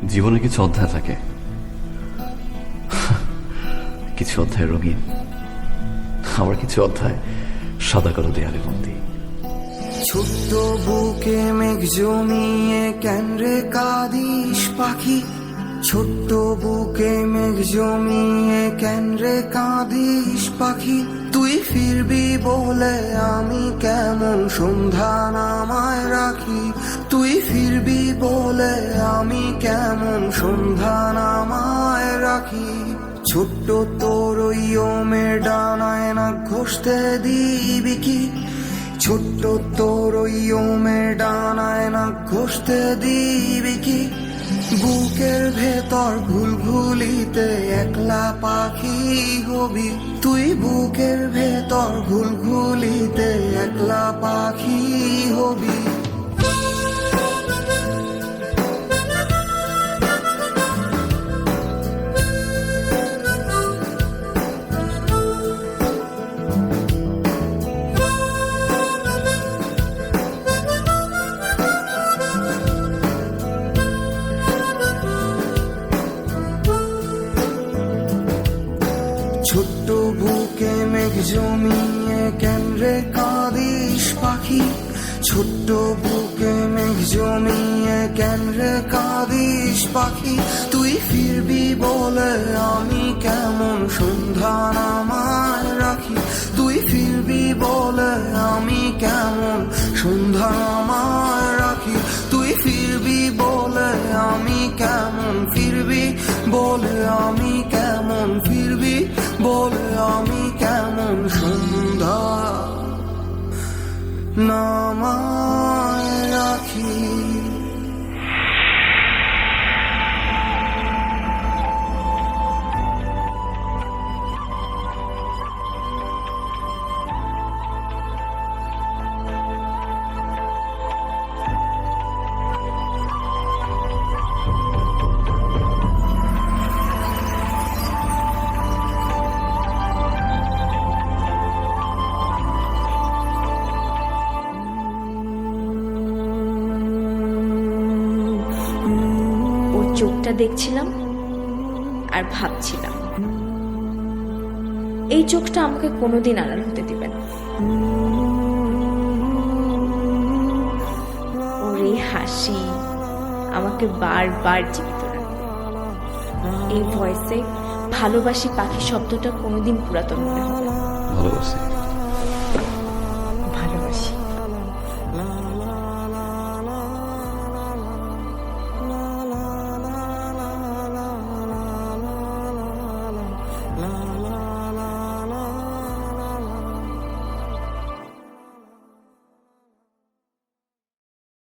জীবনে কিছু অধ্যায় থাকে, কিছু অধ্যায় রঙিন, আবার কিছু অধ্যায় সাদা কালো দেয়ালে বন্দি। ছোট্ট বুকে মেঘ জমিয়ে কেন রে কাঁদিস পাখি, ছোট্ট বুকে মেঘ জমিয়ে কেন রে কাঁদিস পাখি, তুই ফিরবি বলে আমি কেমন সন্ধ্যা নামায় রাখি, তুই ফিরবি বলে আমি কেমন সন্ধ্যা নামায় রাখি। ছোট্ট তোর ওই ওমের ডানায় না ঘষতে দিবি কি, ছোট্ট তোর ওই ওমের ডানায় না ঘষতে দিবি কি, বুকের ভেতর ঘুলঘুলিতে একলা পাখি হবি, তুই বুকের ভেতর ঘুলঘুলিতে একলা পাখি হবি। ছোট্ট বুকে মেঘ জমিয়ে কেন রে কাঁদিস পাখি, ছোট্ট বুকে মেঘ জমিয়ে কেন রে কাঁদিস পাখি, তুই ফিরবি বলে আমি কেমন সন্ধ্যা নামায় রাখি, তুই ফিরবি বলে আমি কেমন সন্ধ্যা নামায় রাখি, তুই ফিরবি বলে আমি কেমন, ফিরবি বলে আমি কেমন, ফিরবি বলে আমি কেমন সন্ধ্যা নামায় রাখি। চোখটা দেখছিলাম আর ভাবছিলাম, এই চোখটা আমাকে কোনোদিন আড়াল হতে দিবে না। ওর এই হাসি আমাকে বারবার জীবিত রাখে। এই ভয়েসে ভালোবাসি পাখি শব্দটা কোনোদিন পুরাতন মনে হবে না। ভালোবাসি।